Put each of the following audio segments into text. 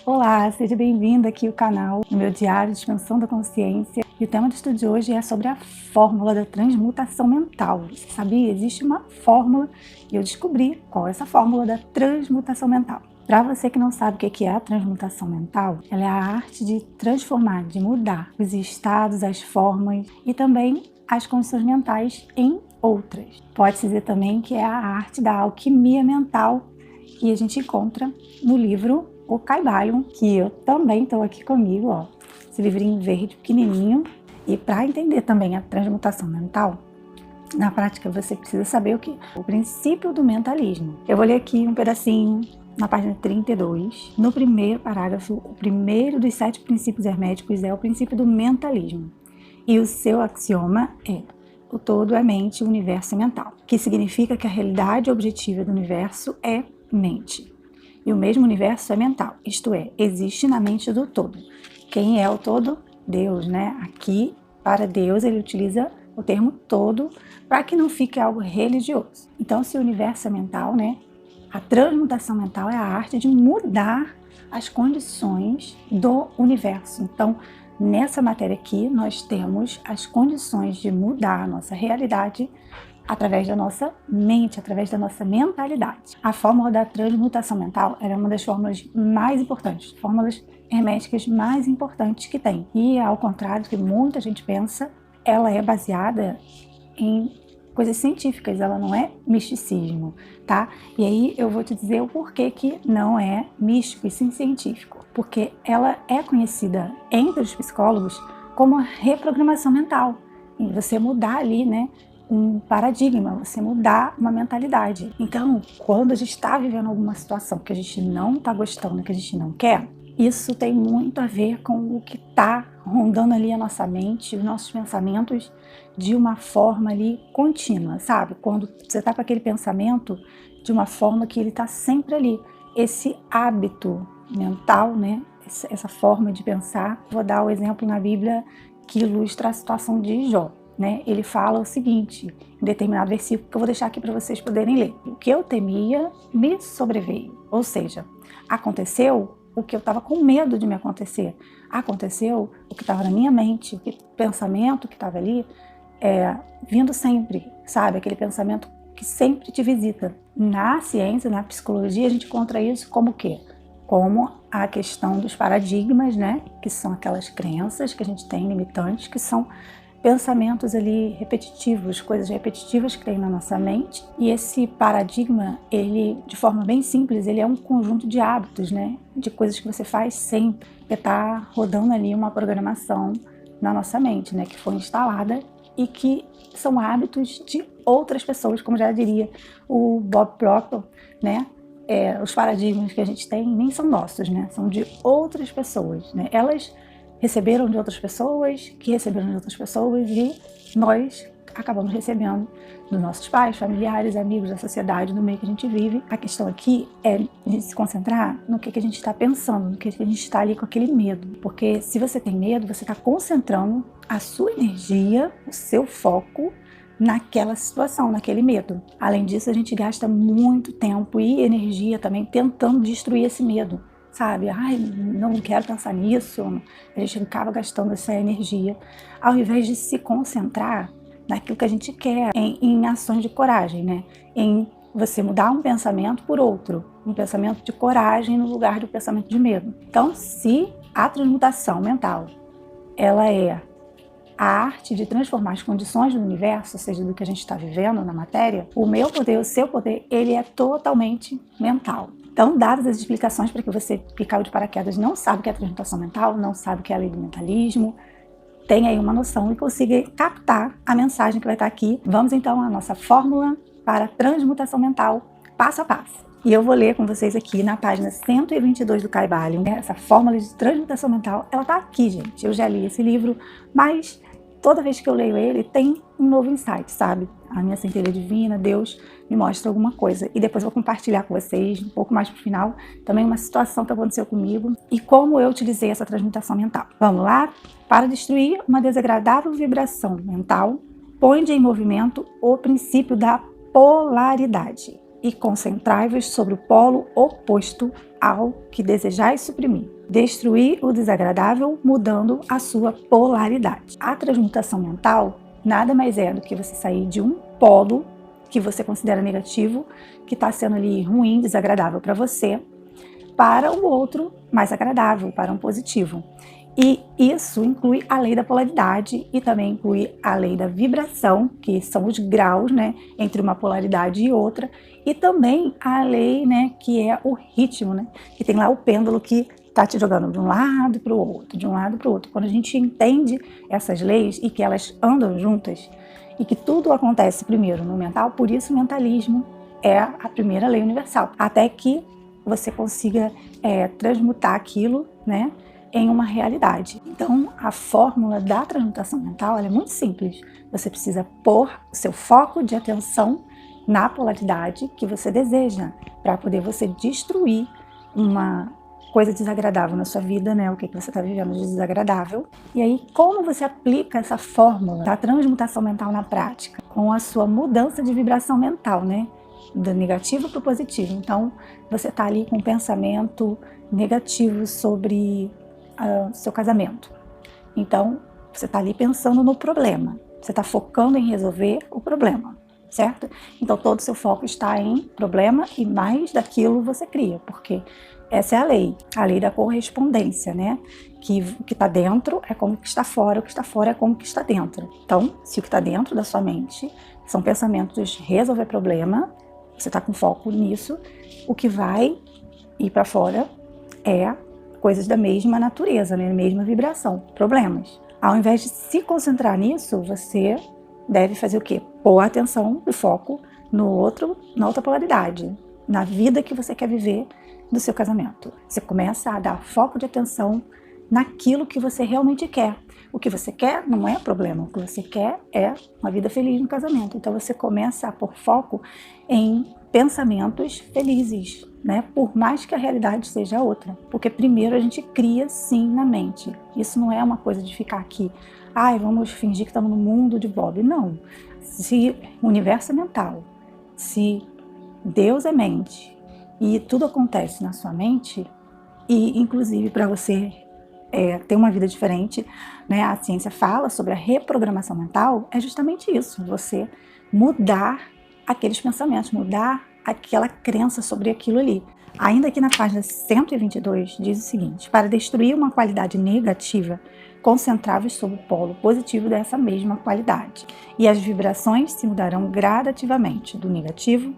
Olá, seja bem-vindo aqui ao canal, no meu diário de expansão da consciência. E o tema do estudo de hoje é sobre a fórmula da transmutação mental. Você sabia? Existe uma fórmula e eu descobri qual é essa fórmula da transmutação mental. Para você que não sabe o que é a transmutação mental, ela é a arte de transformar, de mudar os estados, as formas e também as condições mentais em outras. Pode-se dizer também que é a arte da alquimia mental que a gente encontra no livro O Kybalion, que eu também estou aqui comigo, ó, esse livrinho verde pequenininho. E para entender também a transmutação mental, na prática você precisa saber o que? O princípio do mentalismo. Eu vou ler aqui um pedacinho na página 32. No primeiro parágrafo, o primeiro dos 7 princípios herméticos é o princípio do mentalismo. E o seu axioma é: o todo é mente, o universo é mental, que significa que a realidade objetiva do universo é mente. E o mesmo universo é mental, isto é, existe na mente do todo. Quem é o todo? Deus, né? Aqui, para Deus, ele utiliza o termo todo para que não fique algo religioso. Então, se o universo é mental, né? A transmutação mental é a arte de mudar as condições do universo. Então, nessa matéria aqui, nós temos as condições de mudar a nossa realidade através da nossa mente, através da nossa mentalidade. A fórmula da transmutação mental é uma das fórmulas mais importantes, fórmulas herméticas mais importantes que tem. E ao contrário do que muita gente pensa, ela é baseada em coisas científicas, ela não é misticismo, tá? E aí eu vou te dizer o porquê que não é místico e sim científico. Porque ela é conhecida entre os psicólogos como a reprogramação mental. E você mudar ali, né, um paradigma, você mudar uma mentalidade. Então, quando a gente está vivendo alguma situação que a gente não está gostando, que a gente não quer, isso tem muito a ver com o que está rondando ali a nossa mente, os nossos pensamentos de uma forma ali contínua, sabe? Quando você está com aquele pensamento de uma forma que ele está sempre ali. Esse hábito mental, né? Essa forma de pensar. Vou dar o exemplo na Bíblia que ilustra a situação de Jó. Né? Ele fala o seguinte, em determinado versículo, que eu vou deixar aqui para vocês poderem ler. O que eu temia me sobreveio. Ou seja, aconteceu o que eu estava com medo de me acontecer. Aconteceu o que estava na minha mente, o pensamento que estava ali, vindo sempre, sabe? Aquele pensamento que sempre te visita. Na ciência, na psicologia, a gente encontra isso como o quê? Como a questão dos paradigmas, né? Que são aquelas crenças que a gente tem limitantes, que são pensamentos ali repetitivos, coisas repetitivas que tem na nossa mente. E esse paradigma, ele, de forma bem simples, ele é um conjunto de hábitos, né? De coisas que você faz sempre. Porque tá rodando ali uma programação na nossa mente, né? Que foi instalada e que são hábitos de outras pessoas, como já diria o Bob Proctor, né? Os paradigmas que a gente tem nem são nossos, né? São de outras pessoas, né? Elas receberam de outras pessoas, que receberam de outras pessoas e nós acabamos recebendo dos nossos pais, familiares, amigos, da sociedade, do meio que a gente vive. A questão aqui é de se concentrar no que a gente está pensando, no que a gente está ali com aquele medo. Porque se você tem medo, você está concentrando a sua energia, o seu foco naquela situação, naquele medo. Além disso, a gente gasta muito tempo e energia também tentando destruir esse medo. Sabe? Ai, não quero pensar nisso. A gente acaba gastando essa energia, ao invés de se concentrar naquilo que a gente quer, em ações de coragem, né? Em você mudar um pensamento por outro, um pensamento de coragem no lugar do pensamento de medo. Então, se a transmutação mental, ela é a arte de transformar as condições do universo, ou seja, do que a gente está vivendo na matéria, o meu poder, o seu poder, ele é totalmente mental. Então, dadas as explicações para que você que caiu de paraquedas não sabe o que é transmutação mental, não sabe o que é a lei do mentalismo, tenha aí uma noção e consiga captar a mensagem que vai estar aqui. Vamos então à nossa fórmula para transmutação mental, passo a passo. E eu vou ler com vocês aqui na página 122 do Kybalion. Essa fórmula de transmutação mental, ela tá aqui, gente. Eu já li esse livro, mas toda vez que eu leio ele, tem um novo insight, sabe? A minha centelha divina, Deus me mostra alguma coisa. E depois eu vou compartilhar com vocês, um pouco mais pro final, também uma situação que aconteceu comigo e como eu utilizei essa transmutação mental. Vamos lá? Para destruir uma desagradável vibração mental, põe em movimento o princípio da polaridade e concentrai-vos sobre o polo oposto ao que desejais suprimir. destruir o desagradável mudando a sua polaridade. A transmutação mental nada mais é do que você sair de um polo que você considera negativo, que está sendo ali ruim, desagradável para você, para o outro mais agradável, para um positivo. E isso inclui a lei da polaridade e também inclui a lei da vibração, que são os graus, né, entre uma polaridade e outra, e também a lei, né, que é o ritmo, né, que tem lá o pêndulo que está te jogando de um lado para o outro, de um lado para o outro. Quando a gente entende essas leis e que elas andam juntas e que tudo acontece primeiro no mental, por isso o mentalismo é a primeira lei universal, até que você consiga transmutar aquilo, né, em uma realidade. Então, a fórmula da transmutação mental ela é muito simples. Você precisa pôr o seu foco de atenção na polaridade que você deseja, para poder você destruir uma coisa desagradável na sua vida, né? O que você está vivendo de desagradável. E aí, como você aplica essa fórmula da transmutação mental na prática? Com a sua mudança de vibração mental, né? Do negativo para o positivo. Então, você está ali com um pensamento negativo sobre seu casamento. Então, você está ali pensando no problema. Você está focando em resolver o problema, certo? Então, todo o seu foco está em problema e mais daquilo você cria, porque essa é a lei da correspondência, né? Que o que está dentro é como o que está fora, o que está fora é como o que está dentro. Então, se o que está dentro da sua mente são pensamentos de resolver problema, você está com foco nisso, o que vai ir para fora é coisas da mesma natureza, né? Mesma vibração, problemas. Ao invés de se concentrar nisso, você deve fazer o quê? Pôr a atenção e foco na outra polaridade, na vida que você quer viver do seu casamento. Você começa a dar foco de atenção naquilo que você realmente quer. O que você quer não é problema, o que você quer é uma vida feliz no casamento. Então você começa a pôr foco em pensamentos felizes, né? Por mais que a realidade seja outra. Porque primeiro a gente cria sim na mente. Isso não é uma coisa de ficar aqui, vamos fingir que estamos no mundo de Bob. Não. Se o universo é mental, se Deus é mente e tudo acontece na sua mente, e inclusive para você ter uma vida diferente, né? A ciência fala sobre a reprogramação mental, é justamente isso, você mudar aqueles pensamentos, mudar aquela crença sobre aquilo ali. Ainda aqui na página 122 diz o seguinte: para destruir uma qualidade negativa, concentráveis sobre o polo positivo dessa mesma qualidade. E as vibrações se mudarão gradativamente, do negativo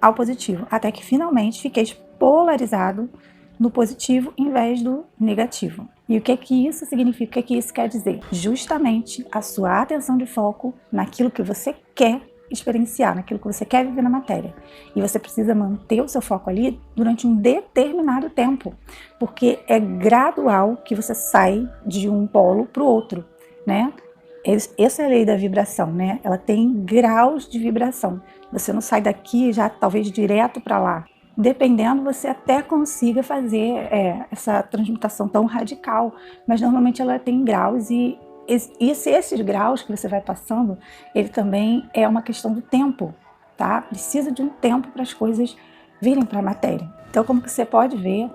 ao positivo, até que finalmente fiqueis polarizado no positivo em vez do negativo. E o que isso significa? O que isso quer dizer? Justamente a sua atenção de foco naquilo que você quer experienciar, naquilo que você quer viver na matéria. E você precisa manter o seu foco ali durante um determinado tempo, porque é gradual que você sai de um polo para o outro, né? Essa é a lei da vibração, né? Ela tem graus de vibração. Você não sai daqui já talvez direto para lá. Dependendo, você até consiga fazer essa transmutação tão radical, mas normalmente ela tem graus e esses graus que você vai passando, ele também é uma questão do tempo, tá? Precisa de um tempo para as coisas virem para a matéria. Então, como que você pode ver,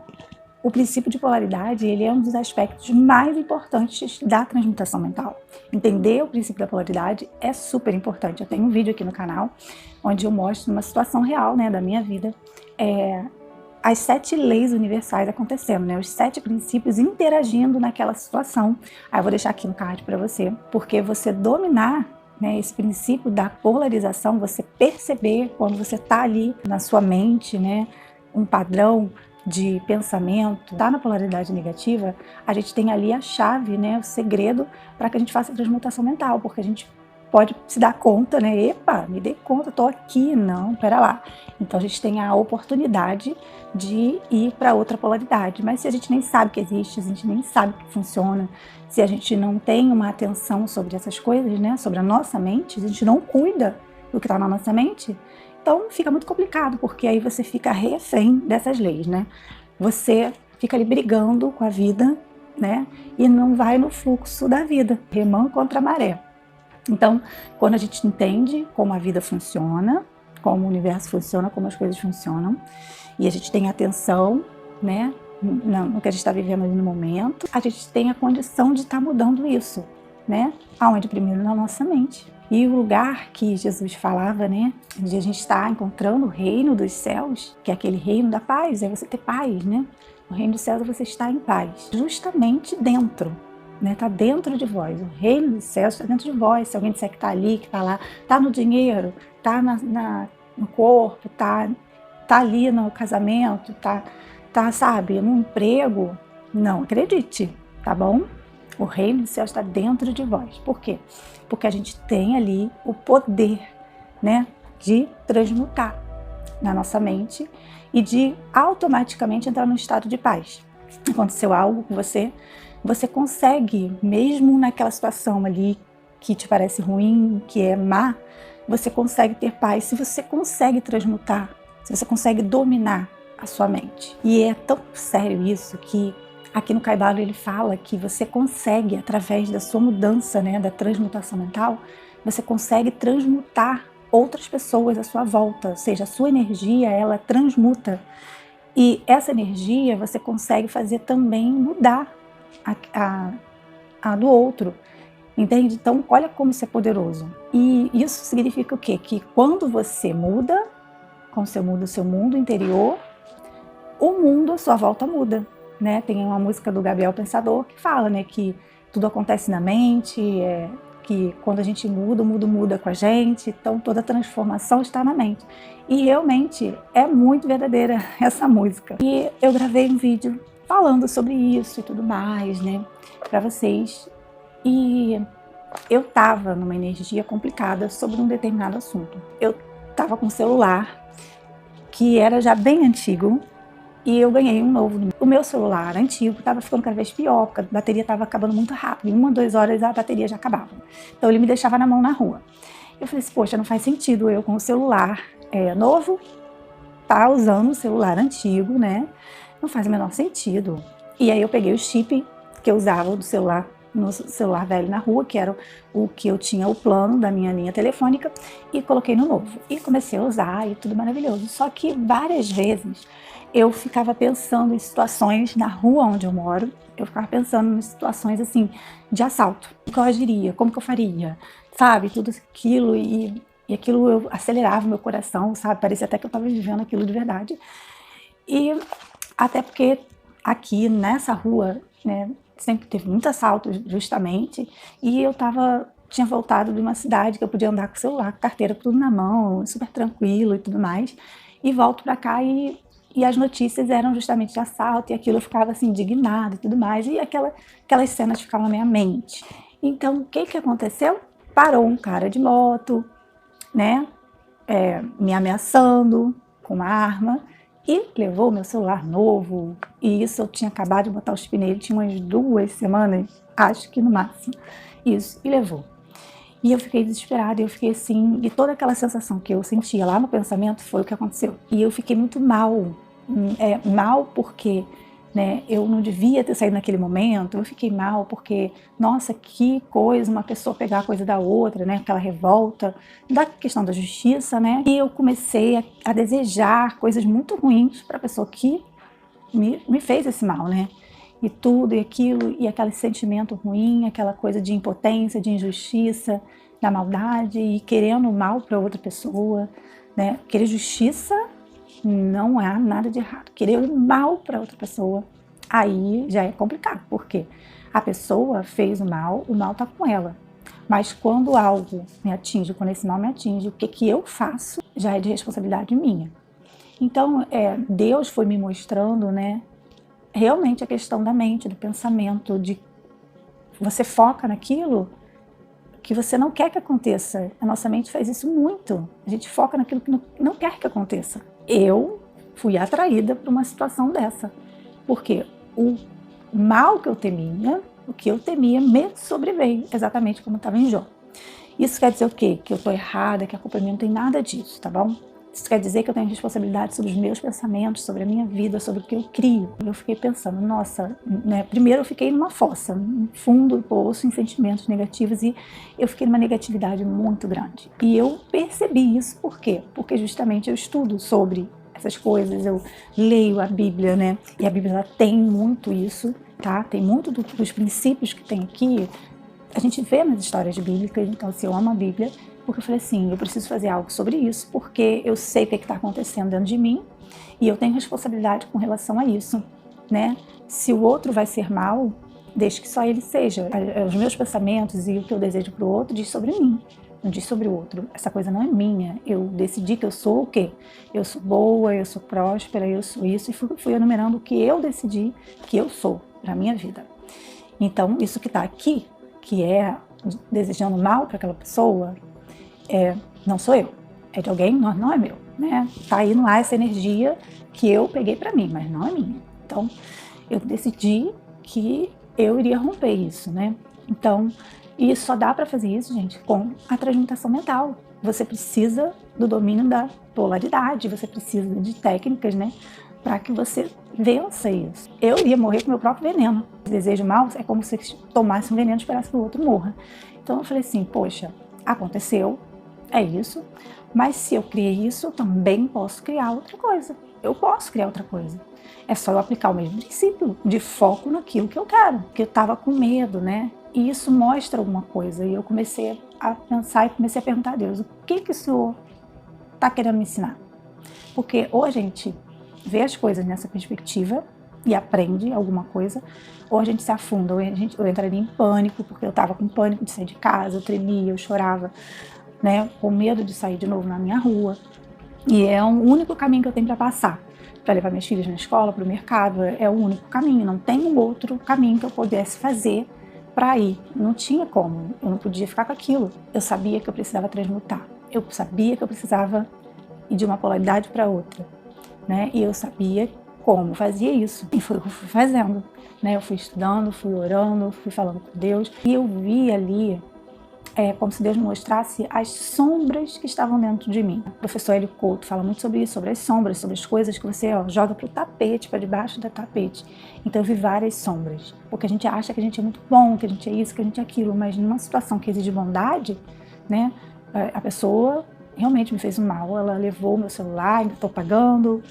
o princípio de polaridade, ele é um dos aspectos mais importantes da transmutação mental. Entender o princípio da polaridade é super importante. Eu tenho um vídeo aqui no canal onde eu mostro uma situação real, né, da minha vida, as 7 leis universais acontecendo, né, os 7 princípios interagindo naquela situação. Aí eu vou deixar aqui no card para você, porque você dominar, né, esse princípio da polarização, você perceber quando você está ali na sua mente, né, um padrão de pensamento, tá na polaridade negativa, a gente tem ali a chave, né, o segredo para que a gente faça a transmutação mental, porque a gente pode se dar conta, né, epa, me dei conta, tô aqui, não, pera lá. Então a gente tem a oportunidade de ir para outra polaridade, mas se a gente nem sabe que existe, a gente nem sabe que funciona, se a gente não tem uma atenção sobre essas coisas, né, sobre a nossa mente, se a gente não cuida do que está na nossa mente, então fica muito complicado, porque aí você fica refém dessas leis, né? Você fica ali brigando com a vida, né? E não vai no fluxo da vida, remando contra a maré. Então, quando a gente entende como a vida funciona, como o universo funciona, como as coisas funcionam, e a gente tem atenção, né, no que a gente está vivendo ali no momento, a gente tem a condição de estar mudando isso, né? Aonde? Primeiro na nossa mente. E o lugar que Jesus falava, né? De a gente estar encontrando o reino dos céus, que é aquele reino da paz, é você ter paz, né? O reino dos céus é você estar em paz. Justamente dentro, né? Está dentro de vós. O reino dos céus está dentro de vós. Se alguém disser que está ali, que está lá, está no dinheiro, está no corpo, está ali no casamento, tá, sabe, no emprego, não acredite, tá bom? O reino dos céus está dentro de vós. Por quê? Porque a gente tem ali o poder, né, de transmutar na nossa mente e de automaticamente entrar num estado de paz. Aconteceu algo com você, você consegue, mesmo naquela situação ali que te parece ruim, que é má, você consegue ter paz se você consegue transmutar, se você consegue dominar a sua mente. E é tão sério isso que aqui no Caibalo ele fala que você consegue, através da sua mudança, né, da transmutação mental, você consegue transmutar outras pessoas à sua volta, ou seja, a sua energia, ela transmuta. E essa energia você consegue fazer também mudar a do outro, entende? Então, olha como isso é poderoso. E isso significa o quê? Que quando você muda, quando você muda o seu mundo interior, o mundo à sua volta muda, né? Tem uma música do Gabriel Pensador que fala, né, que tudo acontece na mente, que quando a gente muda, o mundo muda com a gente, então toda transformação está na mente. E realmente é muito verdadeira essa música. E eu gravei um vídeo falando sobre isso e tudo mais, né, para vocês. E eu tava numa energia complicada sobre um determinado assunto. Eu tava com um celular que era já bem antigo, e eu ganhei um novo. O meu celular antigo estava ficando cada vez pior, porque a bateria estava acabando muito rápido. Em 1, 2 horas a bateria já acabava. Então ele me deixava na mão na rua. Eu falei assim, poxa, não faz sentido eu com o celular novo, tá usando o celular antigo, né? Não faz o menor sentido. E aí eu peguei o chip que eu usava do celular, no celular velho na rua, que era o que eu tinha o plano da minha linha telefônica, e coloquei no novo. E comecei a usar e tudo maravilhoso. Só que várias vezes eu ficava pensando em situações na rua onde eu moro, eu ficava pensando em situações assim, de assalto. O que eu agiria, como que eu faria, sabe? Tudo aquilo e aquilo eu acelerava o meu coração, sabe? Parecia até que eu estava vivendo aquilo de verdade. E até porque aqui nessa rua, né, sempre teve muito assalto justamente, e eu tinha voltado de uma cidade que eu podia andar com o celular, com carteira, tudo na mão, super tranquilo e tudo mais, e volto pra cá e as notícias eram justamente de assalto, e aquilo eu ficava assim, indignada e tudo mais, e aquelas cenas ficavam na minha mente. Então, o que aconteceu? Parou um cara de moto, né, me ameaçando com uma arma, e levou meu celular novo, e isso eu tinha acabado de botar o chip nele, tinha umas 2 semanas, acho que no máximo, isso, e levou. E eu fiquei desesperada, eu fiquei assim, e toda aquela sensação que eu sentia lá no pensamento foi o que aconteceu. E eu fiquei muito mal, mal porque, né, eu não devia ter saído naquele momento, eu fiquei mal porque, nossa, que coisa, uma pessoa pegar a coisa da outra, né, aquela revolta, da questão da justiça, né, e eu comecei a desejar coisas muito ruins para a pessoa que me fez esse mal, né, e tudo, e aquilo, e aquele sentimento ruim, aquela coisa de impotência, de injustiça, da maldade, e querendo o mal para outra pessoa, né? Querer justiça não há nada de errado. Querer o mal para outra pessoa, aí já é complicado, porque a pessoa fez o mal está com ela. Mas quando algo me atinge, quando esse mal me atinge, o que eu faço já é de responsabilidade minha. Então, Deus foi me mostrando, né, realmente a questão da mente, do pensamento, de você foca naquilo que você não quer que aconteça. A nossa mente faz isso muito. A gente foca naquilo que não quer que aconteça. Eu fui atraída para uma situação dessa, porque o mal que eu temia, o que eu temia me sobreveio, exatamente como estava em Jó. Isso quer dizer o quê? Que eu estou errada, que a culpa minha não tem nada disso, tá bom? Isso quer dizer que eu tenho responsabilidade sobre os meus pensamentos, sobre a minha vida, sobre o que eu crio. Eu fiquei pensando, nossa, né? Primeiro eu fiquei numa fossa, no fundo do poço, em sentimentos negativos, e eu fiquei numa negatividade muito grande. E eu percebi isso, por quê? Porque justamente eu estudo sobre essas coisas, eu leio a Bíblia, né? E a Bíblia ela tem muito isso, tá? Tem muito dos princípios que tem aqui, a gente vê nas histórias bíblicas. Então, assim, eu amo a Bíblia, porque eu falei assim, eu preciso fazer algo sobre isso, porque eu sei o que está acontecendo dentro de mim e eu tenho responsabilidade com relação a isso, né? Se o outro vai ser mal, deixe que só ele seja. Os meus pensamentos e o que eu desejo para o outro diz sobre mim, não diz sobre o outro. Essa coisa não é minha. Eu decidi que eu sou o quê? Eu sou boa, eu sou próspera, eu sou isso, e fui enumerando o que eu decidi que eu sou para a minha vida. Então, isso que está aqui, que é desejando mal para aquela pessoa, não sou eu, é de alguém, não é meu, né? Tá aí no ar essa energia que eu peguei para mim, mas não é minha. Então, eu decidi que eu iria romper isso, né? Então, e só dá para fazer isso, gente, com a transmutação mental. Você precisa do domínio da polaridade, você precisa de técnicas, né? Para que você vença isso. Eu iria morrer com meu próprio veneno. O desejo mal é como se tomasse um veneno e esperasse que o outro morra. Então eu falei assim, poxa, aconteceu, é isso, mas se eu criei isso, eu também posso criar outra coisa. Eu posso criar outra coisa. É só eu aplicar o mesmo princípio de foco naquilo que eu quero, porque eu estava com medo, né? E isso mostra alguma coisa. E eu comecei a pensar e comecei a perguntar a Deus, o que o Senhor está querendo me ensinar? Porque ou a gente vê as coisas nessa perspectiva e aprende alguma coisa, ou a gente se afunda, ou eu entraria em pânico, porque eu estava com pânico de sair de casa, eu tremia, eu chorava, né, com medo de sair de novo na minha rua. E é o único caminho que eu tenho para passar, para levar meus filhos na escola, para o mercado, é o único caminho, não tem um outro caminho que eu pudesse fazer para ir. Não tinha como, eu não podia ficar com aquilo. Eu sabia que eu precisava transmutar, eu sabia que eu precisava ir de uma polaridade para outra, né? E eu sabia como fazia isso, e foi o que eu fui fazendo, né? Eu fui estudando, fui orando, fui falando com Deus, e eu vi ali como se Deus me mostrasse as sombras que estavam dentro de mim. O professor Hélio Couto fala muito sobre isso, sobre as sombras, sobre as coisas que você joga para o tapete, para debaixo do tapete. Então eu vi várias sombras, porque a gente acha que a gente é muito bom, que a gente é isso, que a gente é aquilo, mas numa situação que exige bondade, né, a pessoa realmente me fez um mal, ela levou meu celular, ainda estou pagando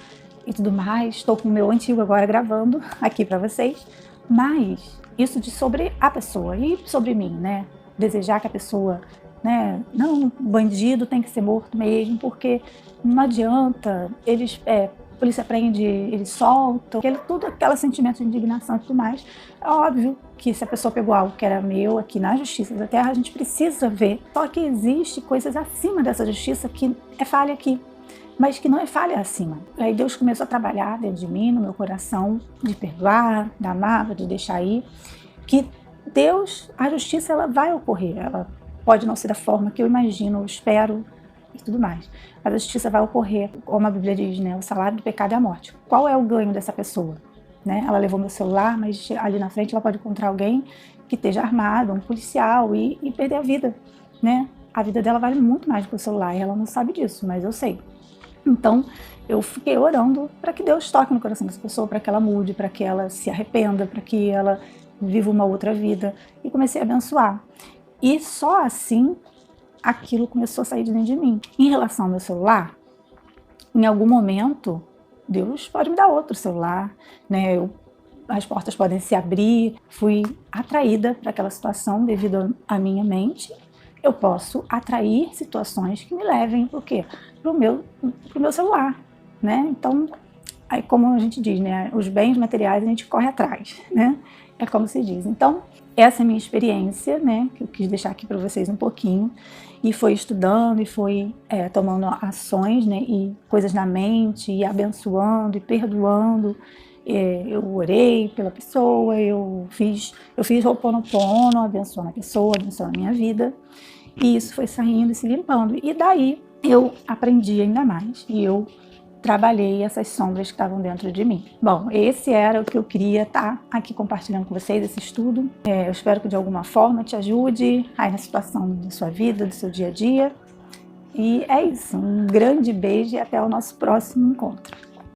e tudo mais, estou com o meu antigo agora gravando aqui para vocês, mas isso de sobre a pessoa e sobre mim, né? Desejar que a pessoa, né, não, bandido tem que ser morto mesmo, porque não adianta, a polícia prende, eles soltam, tudo aquele sentimento de indignação e tudo mais. É óbvio que se a pessoa pegou algo que era meu aqui na justiça da terra, a gente precisa ver, só que existe coisas acima dessa justiça que é falha aqui, mas que não é falha acima. Aí Deus começou a trabalhar dentro de mim, no meu coração, de perdoar, de amar, de deixar ir, que Deus, a justiça, ela vai ocorrer, ela pode não ser da forma que eu imagino, eu espero e tudo mais, mas a justiça vai ocorrer, como a Bíblia diz, né? O salário do pecado é a morte. Qual é o ganho dessa pessoa? Né? Ela levou meu celular, mas ali na frente ela pode encontrar alguém que esteja armado, um policial, e perder a vida, né? A vida dela vale muito mais do que o celular, e ela não sabe disso, mas eu sei. Então, eu fiquei orando para que Deus toque no coração dessa pessoa, para que ela mude, para que ela se arrependa, para que ela viva uma outra vida, e comecei a abençoar. E só assim, aquilo começou a sair de dentro de mim. Em relação ao meu celular, em algum momento, Deus pode me dar outro celular, né? As portas podem se abrir, fui atraída para aquela situação devido à minha mente. Eu posso atrair situações que me levem para o quê? Pro meu celular, né? Então, aí como a gente diz, né? Os bens materiais a gente corre atrás, né? É como se diz. Então, essa é a minha experiência, né? Que eu quis deixar aqui para vocês um pouquinho. E foi estudando, e foi tomando ações, né? E coisas na mente, e abençoando, e perdoando. Eu orei pela pessoa, eu fiz Ho'oponopono, abençoando a pessoa, abençoando a minha vida. E isso foi saindo e se limpando. E daí eu aprendi ainda mais. E eu trabalhei essas sombras que estavam dentro de mim. Bom, esse era o que eu queria estar aqui compartilhando com vocês, esse estudo. Eu espero que de alguma forma te ajude aí na situação da sua vida, do seu dia a dia. E é isso, um grande beijo e até o nosso próximo encontro.